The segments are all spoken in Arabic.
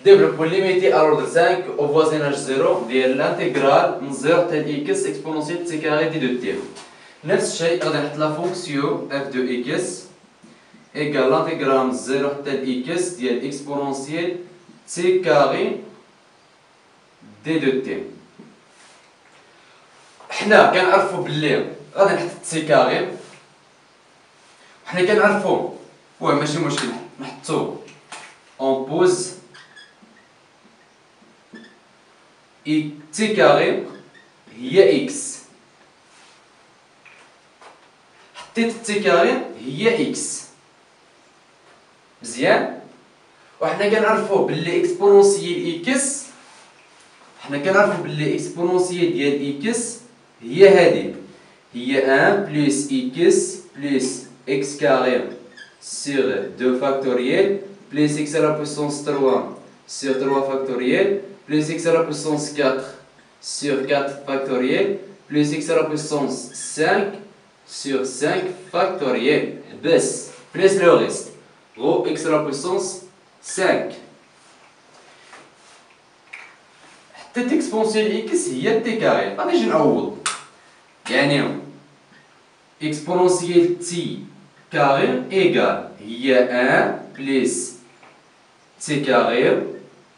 développons limité à l'ordre 5 au voisinage 0 ديال l'intégrale من 0 حتى ل x exponentielle t carré d de t. نفس الشيء غادي نحط لا فونكسيون f de x égale l'intégrale من 0 حتى ل x ديال exponentielle t carré d de t. حنا كنعرفوا بلي غادي نحط تي كاري، حنا كنعرفوا ماشي مشكل نحطو اون بوز تي كاري هي اكس، حطيت تي كاري هي اكس مزيان. وحنا كنعرفوا بلي اكسبونونسيال اكس، حنا كنعرفوا بلي اكسبونونسيال ديال اكس هي هادي، هي 1 بلس اكس بلس اكس كاري sur 2 factoriel plus x à la puissance 3 sur 3 factoriel plus x à la puissance 4 sur 4 factoriel plus x à la puissance 5 sur 5 factoriel بس plus le reste gros x à la puissance 5. حتى اكسبونسيال اكس هي تي كاري، غادي نجي نعوض يعني اكسبونونسيال تي كاري ايكال هي 1 بلس تي كاري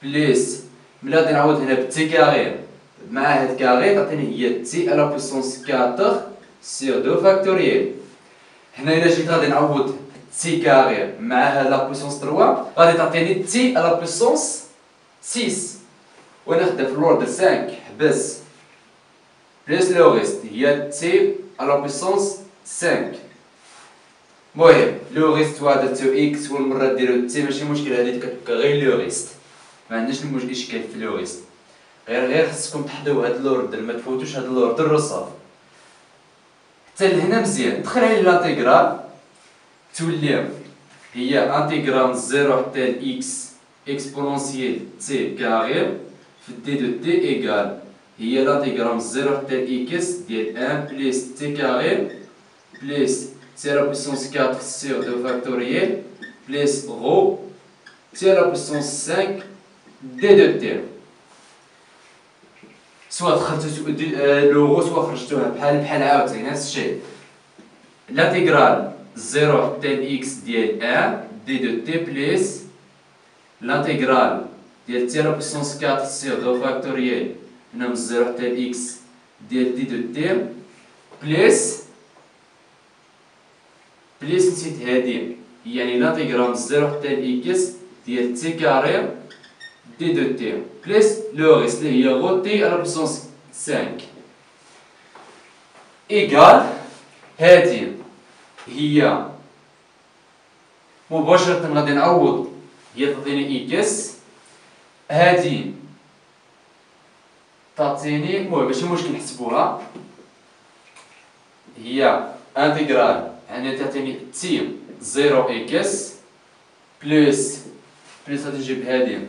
بلس ملي غادي نعوض هنا بتي كاري مع هاد كاري تعطيني هي تي على بويسونس 4 سيغ 2 فاكتوريال. هنا الا جيت غادي نعوض تي كاري مع هاد لا بويسونس 3 غادي تعطيني تي على بويسونس 6 وناخدها في الوردر 5 حبس بلس لو ريست هي تي على بويسونس 5. المهم لو ريست هو درتو اكس والمره ديرو تي ماشي مشكل، هادي كتبقى غير لو ريست، ما عندناش اشكال في لو ريست، غير خصكم تحضروا هاد لوردر ما تفوتوش هاد لوردر وصافي. حتى لهنا مزيان دخل على لانتيغرال تولي هي انتيغرال من 0 حتى ل اكس اكسبونونسيال تي كاري في دي دو تي ايكال هي لانتيغرال من 0 حتى ل اكس ديال 1 بلس تي كاري بلس t à la puissance 4 sur 2 factoriel plus rho t à la puissance 5 d de t. سواء دخلتو لو رho سواء خرجتوها بحال عاوتاني نفس الشيء. لانتيغرال 0 حتى ل x ديال 1 d de t بلس لانتيغرال ديال t à la puissance 4 sur 2 factoriel هنا من 0 حتى ل x ديال d de t بلس نسيت هادي يعني لانتيغرال من 0 حتى ل x ديال تي كاري دي دو تي بلس لو ريست اللي هي غو تي على بويسونس 5 ايكال هادي هي مباشرة غادي نعوض هي تعطيني اكس، هادي تعطيني المهم ماشي مشكل نحسبوها هي انتيغرال يعني تعطيني تي 0 اكس بلس غادي نجيب هادي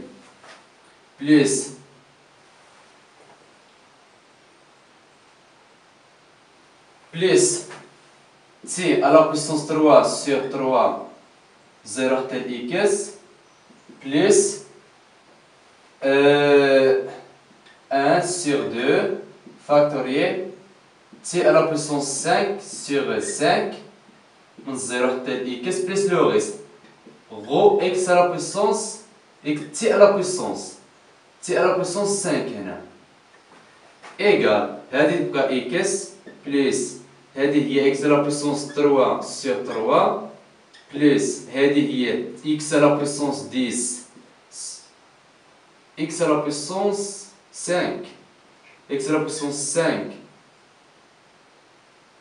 بلس تي على بويسونس 3 سور 3 0 حتى ل اكس بلس 1 سور 2 فاكتوريال تي على بويسونس 5 سور 5 من 0 حتى ل x بلس لو ريست غو x على بويسونس t على بويسونس 5 هنا ايكال هادي تبقى x بلس هادي هي x على بويسونس 3 سور 3 بلس هادي هي x على بويسونس 10 x على بويسونس 5 x على بويسونس 5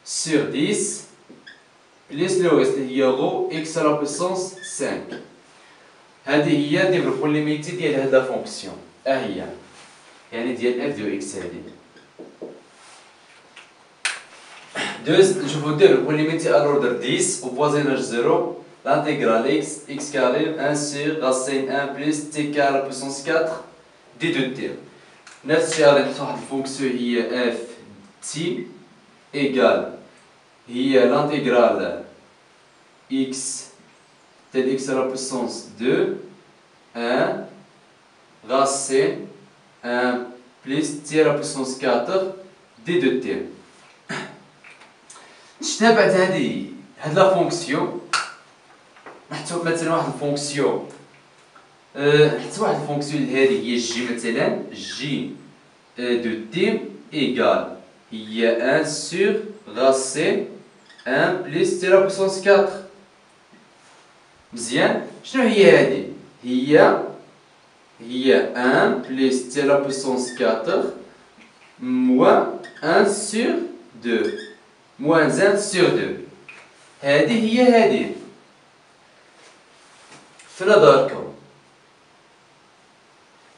sur 10 بلس لو ريست هي غو x على بويسونس 5. هذه هي ديفلوبو ليميتي ديال هاد لا فونكسيون هي يعني ديال f دو x هادي. نشوفو ديفلوبو ليميتي à l'ordre 10 au voisinage 0 l'intégrale x carré 1 sur racine 1 plus t carré à la puissance 4 d de t. نفس الشيء غادي نحط واحد الفونكسيون هي f t égale هي l'intégrale x tel x à la puissance 2 1 racine 1 plus t à la puissance 4 d de t. شفنا بعد هاد لا فونكسيون. نحطو مثلا واحد الفونكسيون، نحط واحد الفونكسيون هادي هي جي مثلا، جي دو تي ايكال هي 1 sur racine 1 plus t à la puissance 4. مزيان. شنو هي هادي؟ هي 1 plus t à la puissance 4 moins 1 sur 2 moins 1 sur 2. هادي هي هادي. فين داركم؟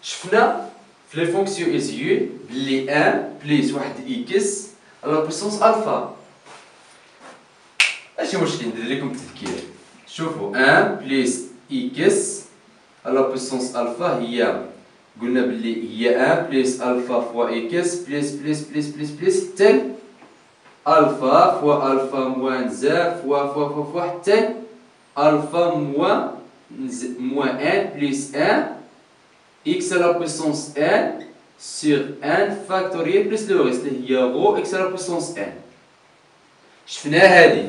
شفنا في لي فونكسيون إزيول بلي 1 بليس واحد إكس على بويسونس ألفا. ماشي مشكل ندير لكم التذكير. شوفوا 1 بليس إكس على بويسونس ألفا هي، قلنا بلي هي 1 بليس ألفا فوا إكس بليس حتى ألفا فوا ألفا موان زا فوا حتى ألفا موان 1 بليس 1 x à la puissance n sur n factoriel plus le reste اللي هي rho x à la puissance n. شفنا هادي.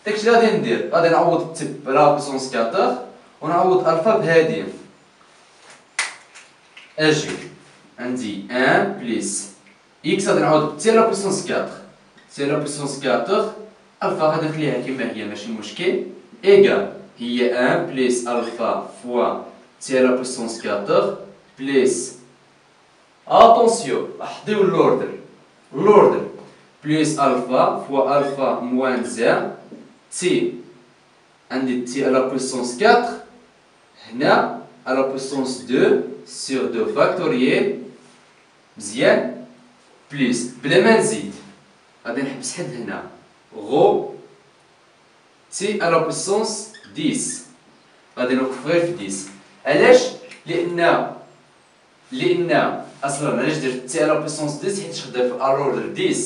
داكشي اللي غادي ندير، غادي نعوض التب على بويسونس 4 ونعوض الفا بهادي. اجي عندي 1 بليس x غادي نعوض تي على بويسونس 4 تي على بويسونس 4 الفا غادي نخليها كيما هي ماشي مشكل ايكال هي 1 بليس الفا فوا t à la puissance 4 plus, attention, حضيو l'ordre, plus alpha fois alpha moins 1 t عندي t à la puissance 4 هنا à la puissance 2 sur 2 factoriel مزيان plus بلا ما نزيد غادي نحبس حد هنا rho t à la puissance 10 غادي نوقف غير في 10. علاش؟ لأن أصلا علاش درت تي على بويسونس 10 حيت خدام في الأوردر 10.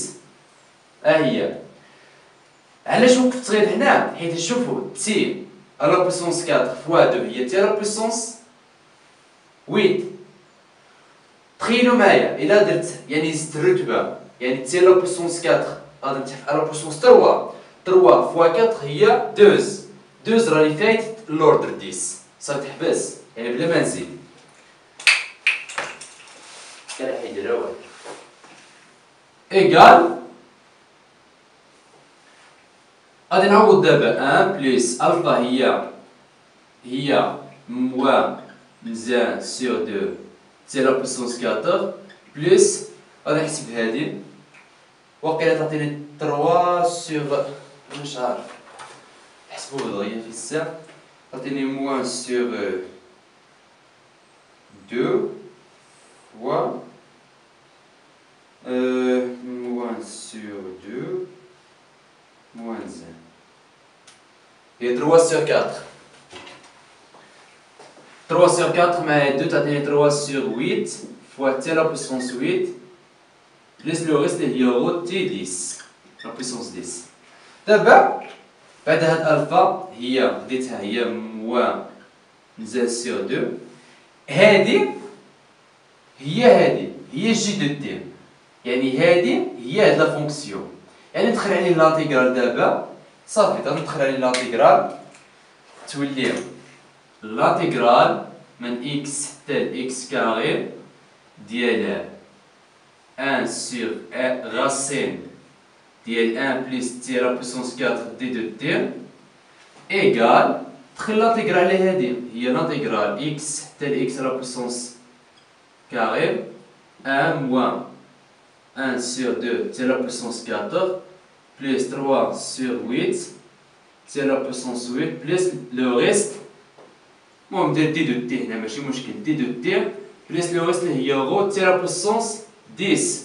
هي علاش وقفت غير هنا؟ حيت شوفوا تي على بويسونس 4 فوا 2 هي تي على بويسونس 8. تخيلوا معايا إلا درت يعني زدت الرتبة يعني تي على بويسونس 4 غادي نتحف على بويسونس 3 فوا 4 هي 12 راني فايت الأوردر 10 صافي تحبس يعني بلا ما نزيد. كان حيدير هو ايكال غادي نعوض دابا 1 بليس الفا هي موان 1 سور 2 تي لا بويسونس 4 بليس غادي نحسب هادي واقيلا تعطيني 3 سور مش عارف نحسبو دغيا في الساعة تعطيني موان سور 2 fois moins sur 2 moins 1 هي 3 sur 4 3 sur 4 مع 2 تعطيني 3 sur 8 fois t à la puissance 8 plus le reste اللي هي rho t 10 la puissance 10. دابا بعد هاد الفا هي خديتها هي موان 1 sur 2 هادي هي جي دو تي يعني هادي هي هاد لا فونكسيون يعني ندخل عليه لانتيغرال دابا صافي ندخل عليه لانتيغرال تولي لانتيغرال من اكس حتى لاكس كاري ديال 1 سور راسين ديال 1 بليس تي لا بويسونس 4 دي دو تي ايكال دخل لانتيغرال على هادي هي لانتيغرال اكس حتى لاكس لا بويسونس carré 1 moins 1 sur 2 t à la puissance 4 plus 3 sur 8 t à la puissance 8 plus le reste المهم ندير دي دو تي هنا ماشي مشكل دي دو تي plus le reste اللي هي rho t à la puissance 10.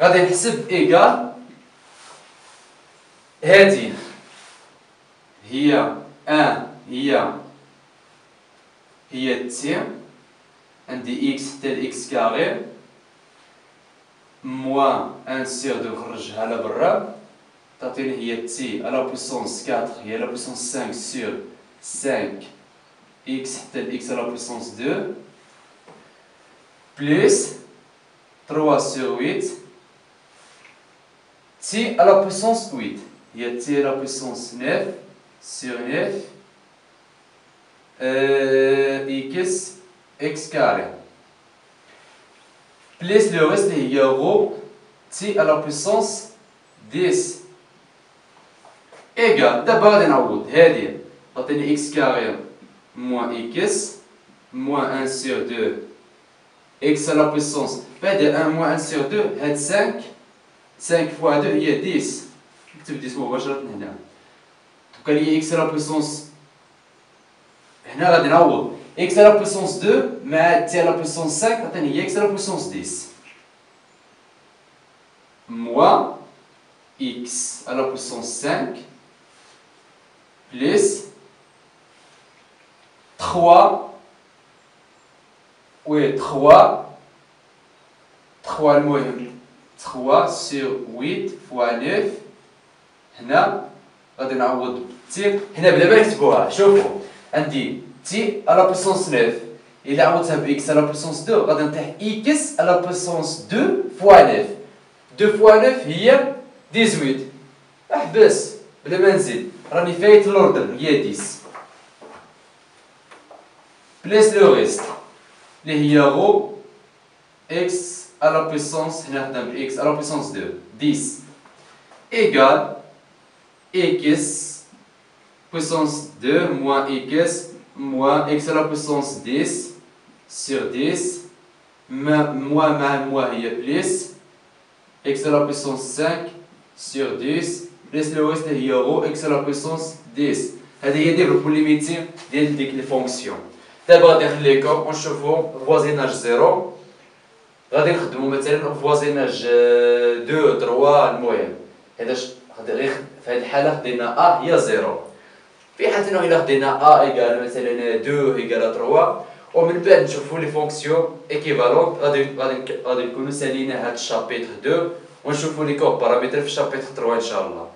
غادي نحسب إيكال هادي هي 1 هي تي عندي إكس حتى لإكس كاري موان 1 سور 2 نخرجها على برا تعطيني هي تي على بويسونس 4 هي على بويسونس 5 سور 5 x حتى ل x à la puissance 2 plus 3 sur 8 t à la puissance 8. Il y a t à la puissance 9 sur 9 x carré. Plus le reste, il y a rho t à la puissance 10 égale. D'abord, on a هذه تعطيني x carré moins x moins 1 sur 2 x à la puissance بعد 1 moins 1 sur 2 هاد 5 fois 2 هي 10 نكتب 10 مباشرة هنا دوكا لي x à la puissance هنا غادي نعوض x à la puissance 2 مع t à la puissance 5 تعطيني هي x à la puissance 10 moins x à la puissance 5 plus 3 المهم 3 sur 8 fois 9 هنا غادي نعوض تي هنا بلا ما نكتبوها شوفوا عندي تي à la puissance 9 إلا عوضتها ب x à la puissance 2 غادي نطيح x à la puissance 2 fois 9 2 fois 9 هي 18 احبس بلا ما نزيد راني فايت لوردر هي 10 بليس لو ريست اللي هي غو x à la puissance هنا خدام ب x à la puissance 2 10 égale x puissance 2 moins x à la puissance 10 sur 10 moins مع moins هي plus x à la puissance 5 sur 10 بليس لو ريست هي غو x à la puissance 10 هذه هي ديفلوبمون ليميتي ديال ديك لي فونكسيون. دابا غادي نخليكم ونشوفوا فوازيناج زيرو غادي نخدموا مثلا فوازيناج 2 3 المهم هذا غادي في هذه الحاله خدينا ا هي زيرو في حالة انه الا خدينا ا ايكال مثلا 2 ايكال 3 ومن بعد نشوفوا لي فونكسيون ايكيفالونت غادي نكونوا سالينا هذا الشابيتر 2 ونشوفوا لي كوب بارامتر في الشابيتر 3 ان شاء الله.